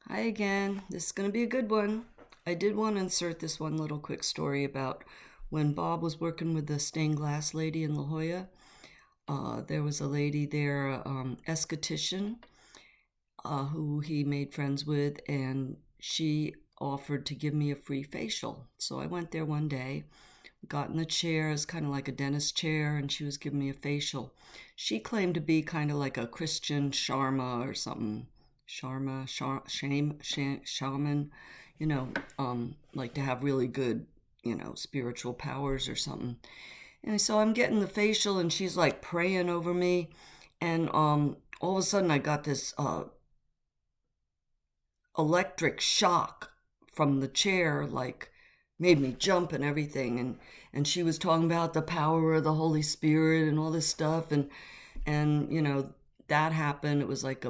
Hi again. This is going to be a good one. I did want to insert this one little quick story about when Bob was working with the stained glass lady in La Jolla. There was a lady there, esthetician, who he made friends with, and she offered to give me a free facial. So I went there one day, got in the chair, it's kind of like a dentist chair, and she was giving me a facial. She claimed to be kind of like a Christian Sharma or something. Shaman, like to have really good, spiritual powers or something. And so I'm getting the facial, and she's like praying over me, and all of a sudden I got this electric shock from the chair, like made me jump and everything. And she was talking about the power of the Holy Spirit and all this stuff, and that happened. It was like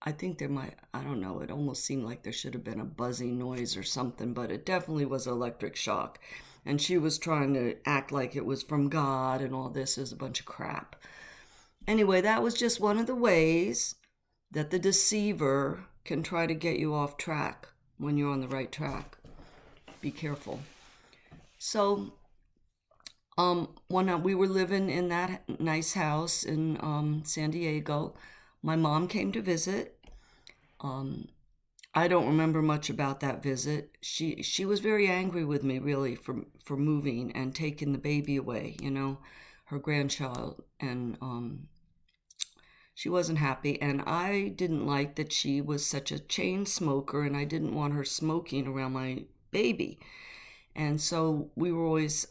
I think there might, I don't know, it almost seemed like there should have been a buzzing noise or something, but it definitely was electric shock. And she was trying to act like it was from God and all this is a bunch of crap. Anyway, that was just one of the ways that the deceiver can try to get you off track when you're on the right track. Be careful. So, one we were living in that nice house in San Diego. My mom came to visit. Um, I don't remember much about that visit. She was very angry with me, really, for moving and taking the baby away. Her grandchild, and she wasn't happy. And I didn't like that she was such a chain smoker, and I didn't want her smoking around my baby. And so we were always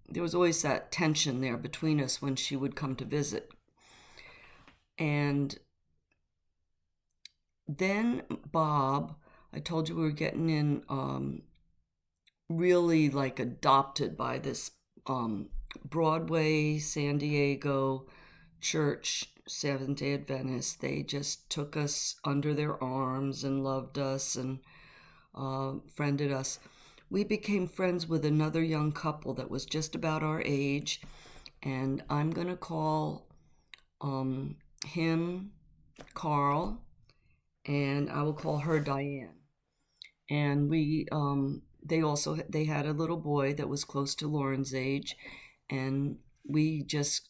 there was always that tension there between us when she would come to visit. And then Bob, I told you we were getting in really like adopted by this Broadway San Diego church, Seventh Day Adventist. They just took us under their arms and loved us and friended us. We became friends with another young couple that was just about our age, and I'm going to call him Carl, and I will call her Diane. And they had a little boy that was close to Lauren's age, and we just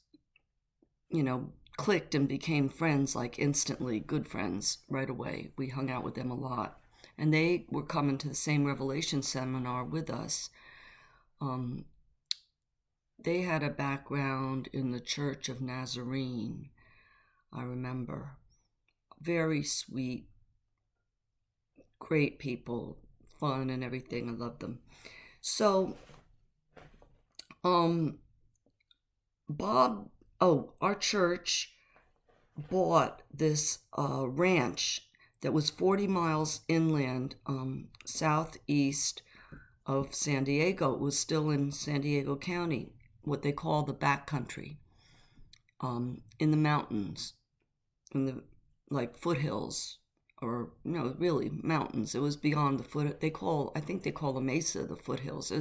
clicked and became friends like instantly, good friends right away. We hung out with them a lot, and they were coming to the same Revelation seminar with us. They had a background in the Church of Nazarene, I remember. Very sweet, great people, fun and everything. I loved them. So, our church bought this ranch that was 40 miles inland, southeast of San Diego. It was still in San Diego County, what they call the backcountry, in the mountains, in the like foothills, or no, really mountains. It was beyond the foot. I think they call the mesa the foothills.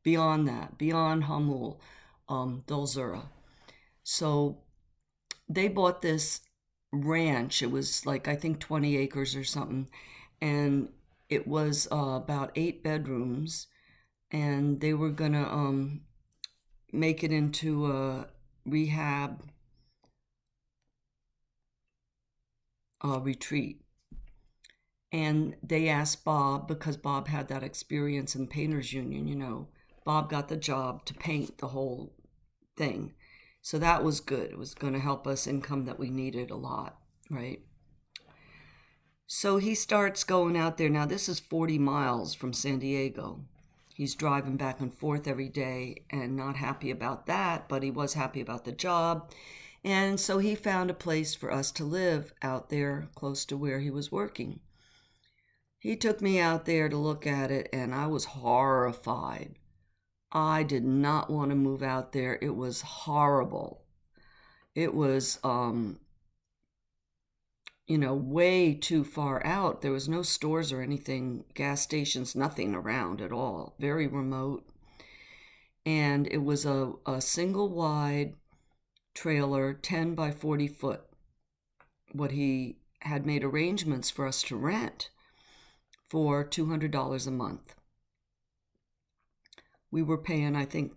Beyond that, beyond Hamul, Dulzura. So they bought this ranch. It was like, I think 20 acres or something, and it was about 8 bedrooms, and they were gonna make it into a rehab retreat. And they asked Bob, because Bob had that experience in Painters Union, Bob got the job to paint the whole thing. So that was good. It was going to help us income that we needed a lot, right? So he starts going out there. Now, this is 40 miles from San Diego. He's driving back and forth every day and not happy about that, but he was happy about the job. And so he found a place for us to live out there close to where he was working. He took me out there to look at it, and I was horrified. I did not want to move out there. It was horrible. It was, way too far out. There was no stores or anything, gas stations, nothing around at all. Very remote. And it was a single wide trailer, 10 by 40 foot, what he had made arrangements for us to rent for $200 a month. We were paying, I think,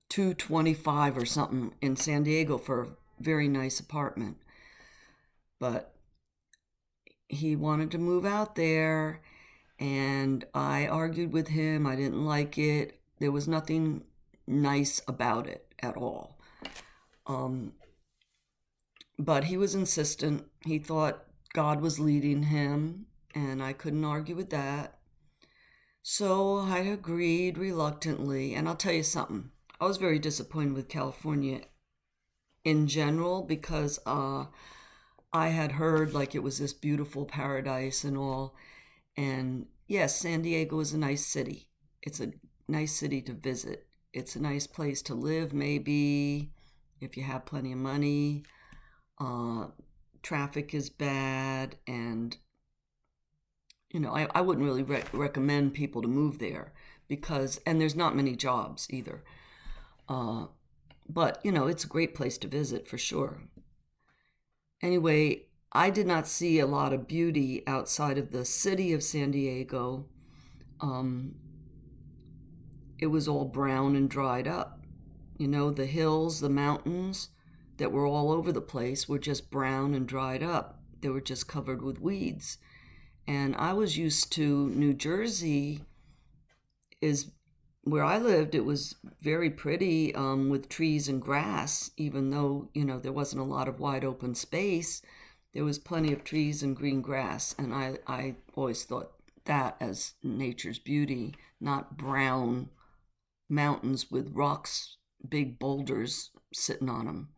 $225 or something in San Diego for a very nice apartment. But he wanted to move out there, and I argued with him. I didn't like it. There was nothing nice about it at all. But he was insistent. He thought God was leading him, and I couldn't argue with that. So I agreed reluctantly. And I'll tell you something. I was very disappointed with California in general because I had heard like it was this beautiful paradise and all. And yes, San Diego is a nice city. It's a nice city to visit. It's a nice place to live, maybe, if you have plenty of money. Traffic is bad, and I wouldn't really recommend people to move there and there's not many jobs either. But it's a great place to visit for sure. Anyway, I did not see a lot of beauty outside of the city of San Diego. It was all brown and dried up. The hills, the mountains that were all over the place were just brown and dried up. They were just covered with weeds. And I was used to New Jersey is where I lived. It was very pretty with trees and grass, even though, there wasn't a lot of wide open space. There was plenty of trees and green grass. And I always thought that as nature's beauty, not brown mountains with rocks, big boulders sitting on them.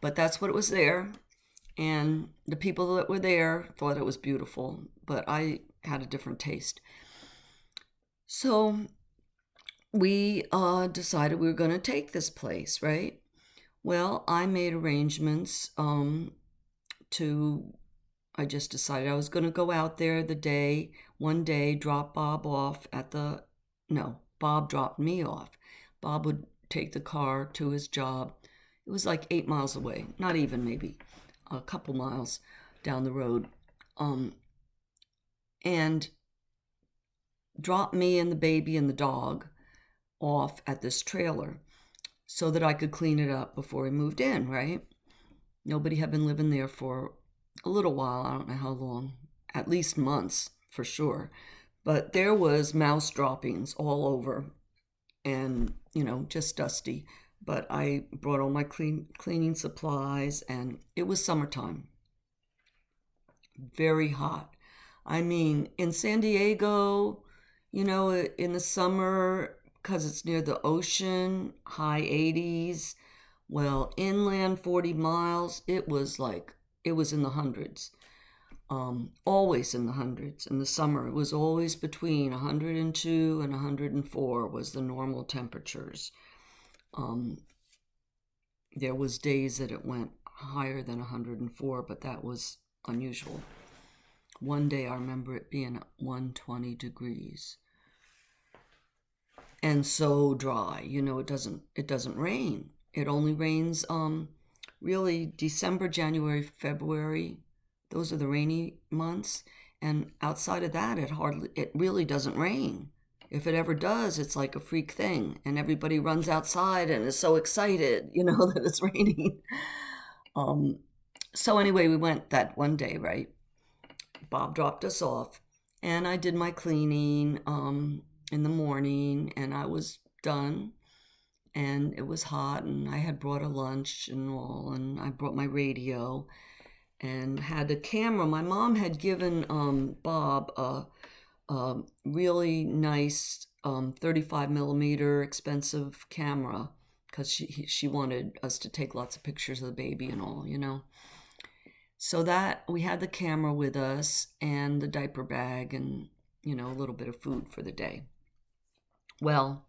But that's what it was there. And the people that were there thought it was beautiful, but I had a different taste. So we decided we were going to take this place, right? Well, I made arrangements I just decided I was going to go out there one day, drop Bob off Bob dropped me off. Bob would take the car to his job. It was like 8 miles away, not even, maybe a couple miles down the road. And drop me and the baby and the dog off at this trailer so that I could clean it up before we moved in, right? Nobody had been living there for a little while. I don't know how long, at least months for sure. But there was mouse droppings all over and, just dusty. But I brought all my cleaning supplies, and it was summertime. Very hot. I mean, in San Diego, in the summer, because it's near the ocean, high 80s. Well, inland 40 miles, it was in the hundreds. Always in the hundreds. In the summer, it was always between 102 and 104 was the normal temperatures. There was days that it went higher than 104, but that was unusual. One day I remember it being 120 degrees. And so dry, it doesn't rain. It only rains really December, January, February. Those are the rainy months. And outside of that, it really doesn't rain. If it ever does, it's like a freak thing. And everybody runs outside and is so excited, that it's raining. So anyway, we went that one day, right? Bob dropped us off. And I did my cleaning in the morning. And I was done. And it was hot. And I had brought a lunch and all. And I brought my radio. And had a camera. My mom had given Bob a really nice 35 millimeter expensive camera because she wanted us to take lots of pictures of the baby and all, So that we had the camera with us and the diaper bag and, a little bit of food for the day. Well,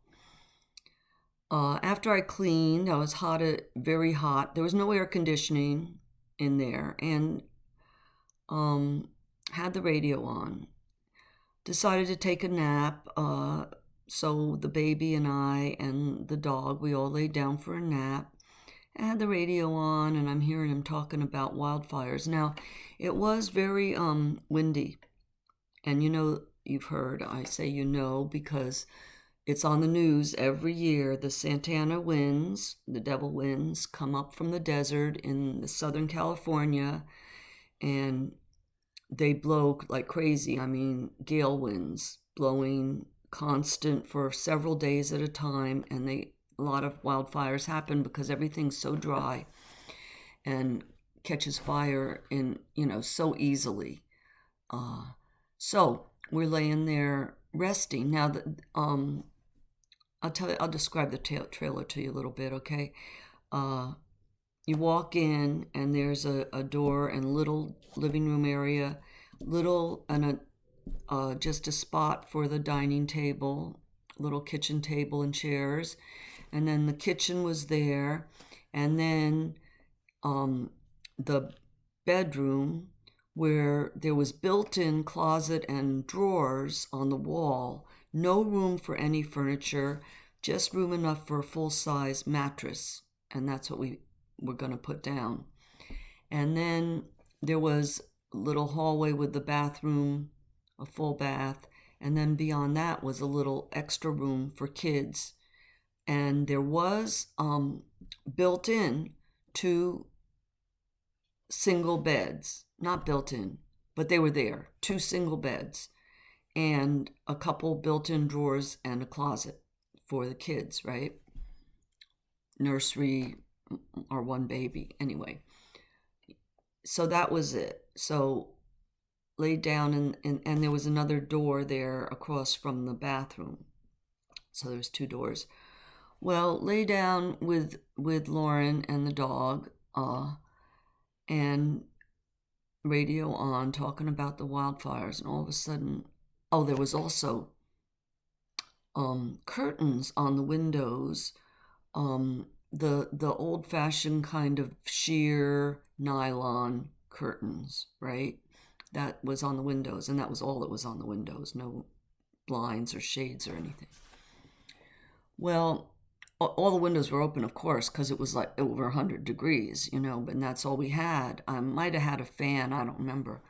after I cleaned, I was very hot. There was no air conditioning in there, and had the radio on. Decided to take a nap. So the baby and I and the dog, we all laid down for a nap. I had the radio on, and I'm hearing him talking about wildfires. Now, it was very windy, and you've heard, I say because it's on the news every year. The Santana winds, the devil winds, come up from the desert in the Southern California, and they blow like crazy. I mean, gale winds blowing constant for several days at a time, and a lot of wildfires happen because everything's so dry and catches fire in so easily. So we're laying there resting. Now I'll describe the trailer to you a little bit, okay? You walk in, and there's a door and little living room area, just a spot for the dining table, little kitchen table and chairs, and then the kitchen was there, and then the bedroom where there was built-in closet and drawers on the wall, no room for any furniture, just room enough for a full-size mattress, and that's what we were going to put down. And then there was a little hallway with the bathroom, a full bath, and then beyond that was a little extra room for kids. And there was built in 2 single beds, not built in, but they were there, 2 single beds, and a couple built-in drawers and a closet for the kids, right? Nursery, or 1 baby, anyway. So that was it. So laid down, and there was another door there across from the bathroom. So there's 2 doors. Well, lay down with Lauren and the dog, and radio on, talking about the wildfires, and all of a sudden, there was also curtains on the windows, the old-fashioned kind of sheer nylon curtains, right? That was on the windows, and that was all that was on the windows, no blinds or shades or anything. Well, all the windows were open, of course, because it was like over 100 degrees, and that's all we had. I might have had a fan, I don't remember.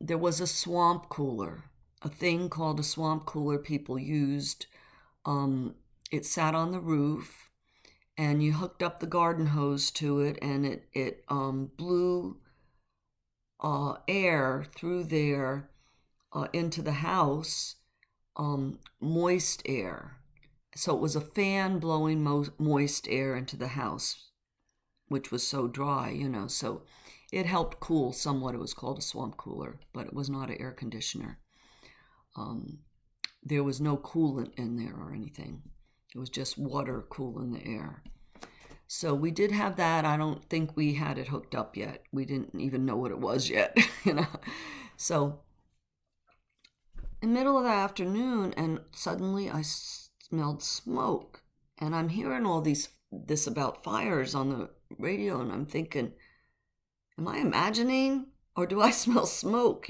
There was a swamp cooler, a thing called a swamp cooler people used. It sat on the roof, and you hooked up the garden hose to it, and it blew air through there into the house, moist air. So it was a fan blowing moist air into the house, which was so dry, so it helped cool somewhat. It was called a swamp cooler, but it was not an air conditioner. There was no coolant in there or anything. It was just water cooling the air. So we did have that. I don't think we had it hooked up yet. We didn't even know what it was yet, So in the middle of the afternoon, and suddenly I smelled smoke, and I'm hearing all this about fires on the radio, and I'm thinking, am I imagining, or do I smell smoke?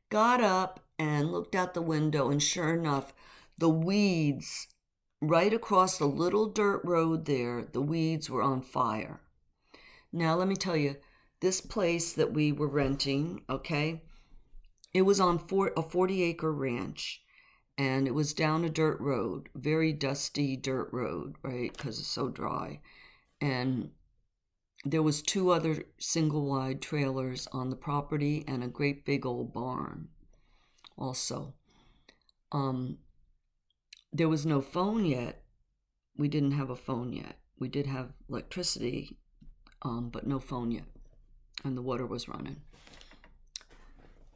Got up and looked out the window, and sure enough, the weeds right across the little dirt road there, the weeds were on fire. Now let me tell you, this place that we were renting, okay, it was on a 40-acre ranch, and it was down a dirt road, very dusty dirt road, right, because it's so dry. And there was 2 other single-wide trailers on the property, and a great big old barn also. There was no phone yet. We didn't have a phone yet. We did have electricity, but no phone yet, and the water was running.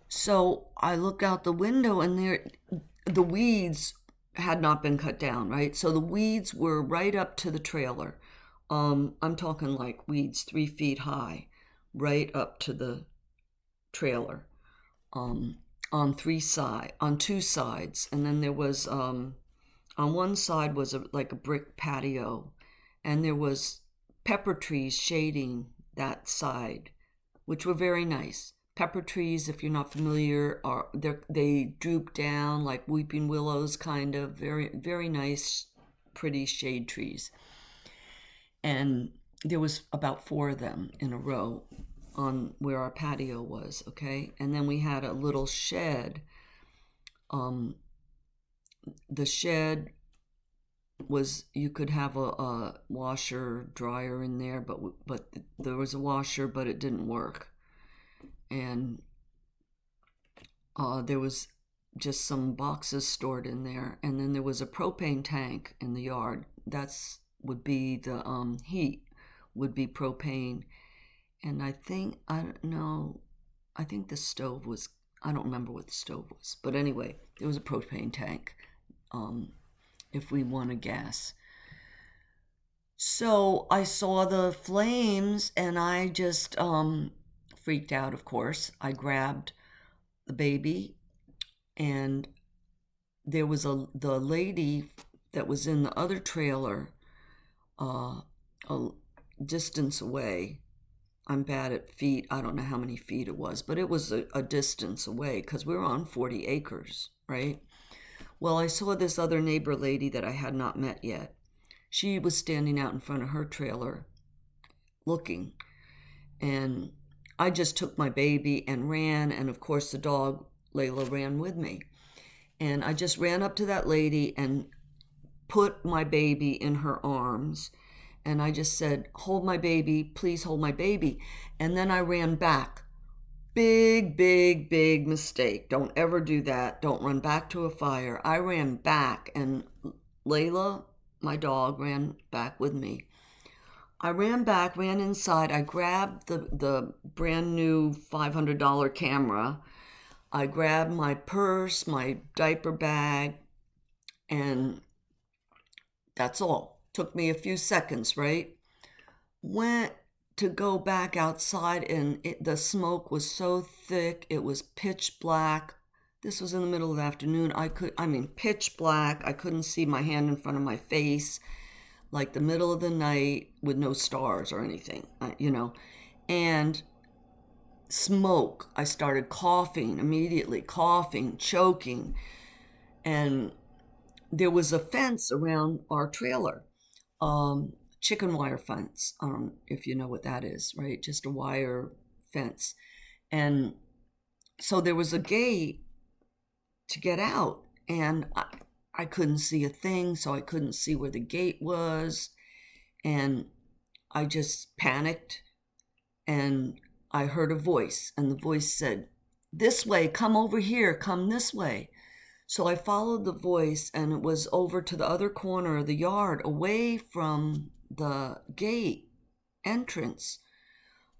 So I look out the window, and the weeds had not been cut down, right? So the weeds were right up to the trailer. I'm talking like weeds 3 feet high, right up to the trailer, on 2 sides. And then there was, on one side was like a brick patio, and there was pepper trees shading that side, which were very nice. Pepper trees, if you're not familiar, they droop down like weeping willows, kind of very, very nice, pretty shade trees. and there was about 4 of them in a row on where our patio was, okay? And then we had a little shed. The shed was, you could have a washer dryer in there, but there was a washer, but it didn't work. And there was just some boxes stored in there, and then there was a propane tank in the yard. That's would be the heat would be propane. And I think the stove was, I don't remember what the stove was, but anyway, there was a propane tank if we wanted gas. So I saw the flames and I just freaked out, of course. I grabbed the baby, and there was the lady that was in the other trailer a distance away. I'm bad at feet. I don't know how many feet it was, but it was a distance away because we were on 40 acres, right? Well, I saw this other neighbor lady that I had not met yet. She was standing out in front of her trailer looking, and I just took my baby and ran, and of course the dog, Layla, ran with me. And I just ran up to that lady and put my baby in her arms, and I just said, "Hold my baby, please hold my baby." And then I ran back. Big, big, big mistake. Don't ever do that. Don't run back to a fire. I ran back, and Layla, my dog, ran back with me. I ran back, ran inside. I grabbed the brand new $500 camera. I grabbed my purse, my diaper bag, and that's all. Took me a few seconds, right? Went to go back outside, and the smoke was so thick, it was pitch black. This was in the middle of the afternoon. Pitch black. I couldn't see my hand in front of my face, like the middle of the night with no stars or anything, and smoke. I started coughing immediately, choking, and there was a fence around our trailer, chicken wire fence, if you know what that is, right? Just a wire fence. And so there was a gate to get out, and I couldn't see a thing, so I couldn't see where the gate was, and I just panicked, and I heard a voice, and the voice said, "This way, come over here, come this way." So I followed the voice, and it was over to the other corner of the yard, away from the gate entrance,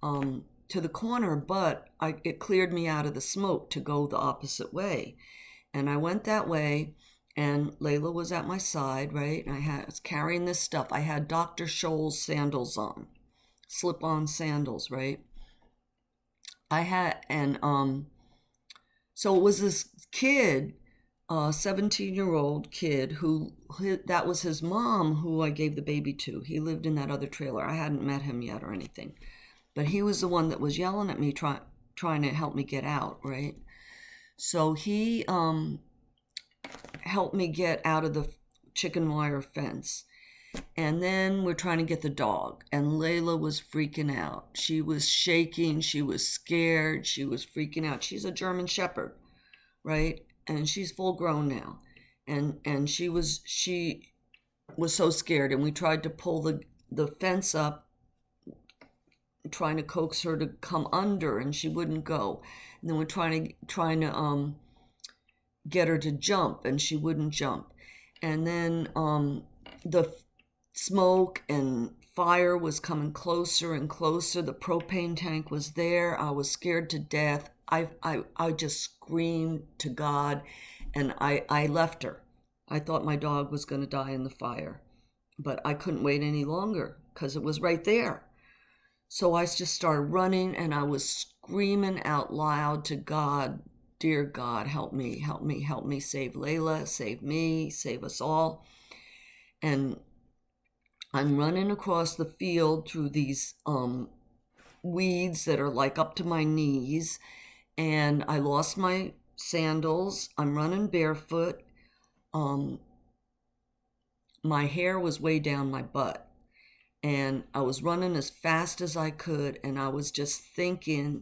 to the corner, but it cleared me out of the smoke to go the opposite way. And I went that way, and Layla was at my side, right? And I was carrying this stuff. I had Dr. Scholl's sandals on, slip-on sandals, right? So it was this kid, 17-year-old kid that was his mom who I gave the baby to. He lived in that other trailer. I hadn't met him yet or anything, but he was the one that was yelling at me, trying to help me get out, right? So he helped me get out of the chicken wire fence. And then we're trying to get the dog, and Layla was freaking out. She was shaking, she was scared, she was freaking out. She's a German Shepherd, right? And she's full grown now. And she was so scared, and we tried to pull the fence up, trying to coax her to come under, and she wouldn't go. And then we're trying to get her to jump, and she wouldn't jump. And then the smoke and fire was coming closer and closer. The propane tank was there. I was scared to death. I just screamed to God, and I left her. I thought my dog was going to die in the fire, but I couldn't wait any longer because it was right there. So I just started running, and I was screaming out loud to God, "Dear God, help me, help me, help me, save Layla, save me, save us all." And I'm running across the field through these weeds that are like up to my knees, and I lost my sandals. I'm running barefoot. My hair was way down my butt, And I was running as fast as I could, and I was just thinking,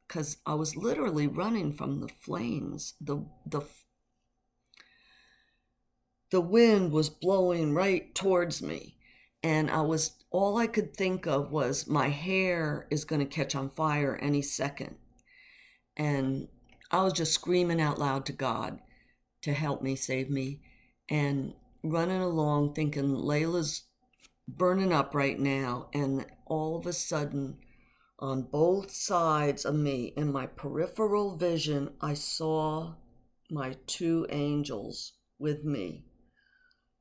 because I was literally running from the flames. The wind was blowing right towards me, and all I could think of was my hair is going to catch on fire any second. And I was just screaming out loud to God to help me, save me, and running along thinking Layla's burning up right now. And all of a sudden, on both sides of me, in my peripheral vision, I saw my two angels with me.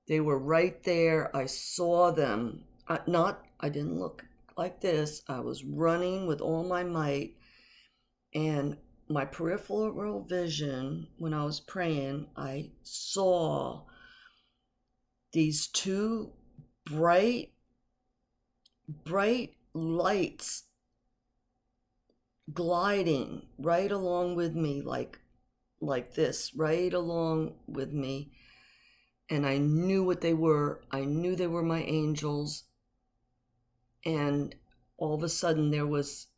They were right there. I saw them. I didn't look like this. I was running with all my might, and my peripheral vision, when I was praying, I saw these two bright lights gliding right along with me, like this, right along with me. And I knew what they were. I knew they were my angels. And all of a sudden,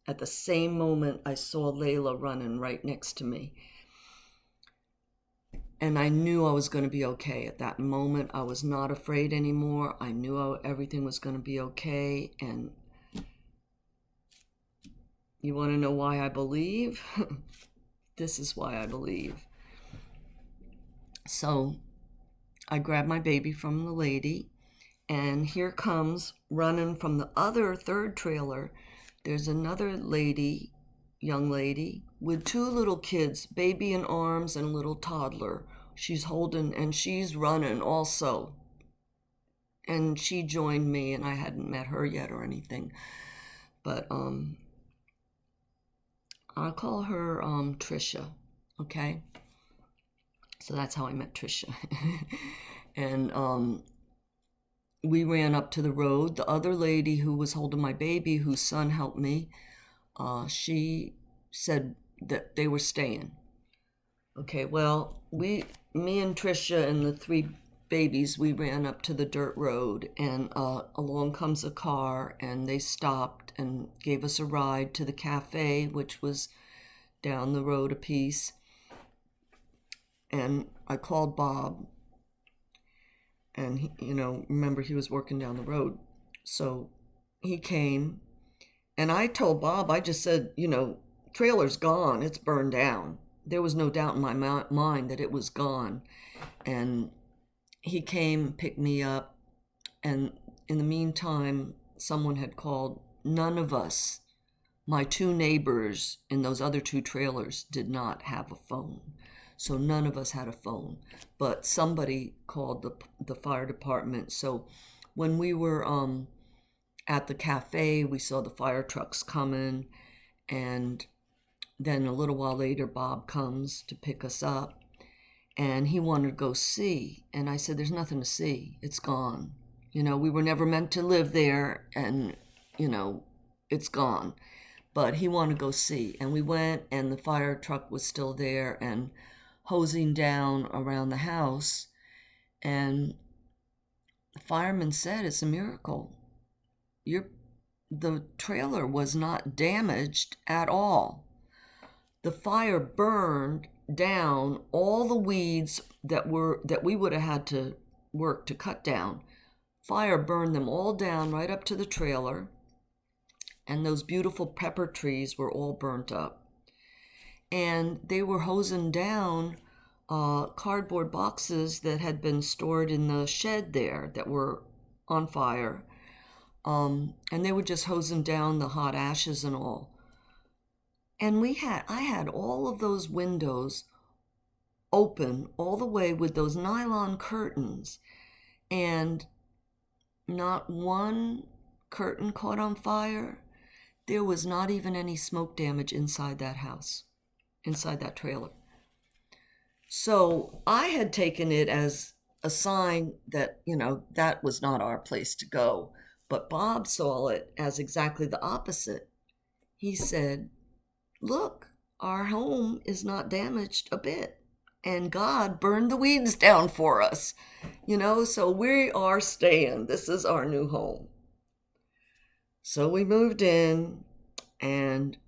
at the same moment, I saw Layla running right next to me. And I knew I was going to be okay. At that moment, I was not afraid anymore. I knew everything was going to be okay. And you want to know why I believe? This is why I believe. So I grabbed my baby from the lady, and here comes, running from the other third trailer, there's another young lady, with two little kids, baby in arms and a little toddler. She's holding, and she's running also. And she joined me, and I hadn't met her yet or anything. But I'll call her Trisha, okay? So that's how I met Trisha. And we ran up to the road. The other lady who was holding my baby, whose son helped me, she said that they were staying. Okay, well, me and Trisha and the three babies, we ran up to the dirt road, and along comes a car, and they stopped and gave us a ride to the cafe, which was down the road a piece. And I called Bob, and he, remember, he was working down the road. So he came, and I told Bob, I just said, trailer's gone, it's burned down. There was no doubt in my mind that it was gone. And he came, picked me up, and in the meantime, someone had called. None of us, my two neighbors in those other two trailers, did not have a phone. So none of us had a phone, but somebody called the fire department. So when we were at the cafe, we saw the fire trucks coming, and then a little while later, Bob comes to pick us up, and he wanted to go see. And I said, there's nothing to see. It's gone. We were never meant to live there, and, it's gone. But he wanted to go see. And we went, and the fire truck was still there and hosing down around the house. And the fireman said, it's a miracle. The trailer was not damaged at all. The fire burned down all the weeds that we would have had to work to cut down. Fire burned them all down right up to the trailer, and those beautiful pepper trees were all burnt up. And they were hosing down cardboard boxes that had been stored in the shed there that were on fire. And they were just hosing down the hot ashes and all. And I had all of those windows open all the way with those nylon curtains, and not one curtain caught on fire. There was not even any smoke damage inside that house, inside that trailer. So I had taken it as a sign that, that was not our place to go. But Bob saw it as exactly the opposite. He said, look, our home is not damaged a bit, and God burned the weeds down for us, so we are staying. This is our new home. So we moved in, and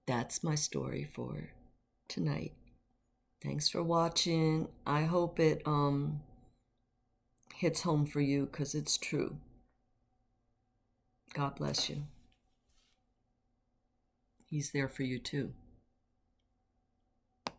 that's my story for tonight. Thanks for watching. I hope it hits home for you, because it's true. God bless you. He's there for you too.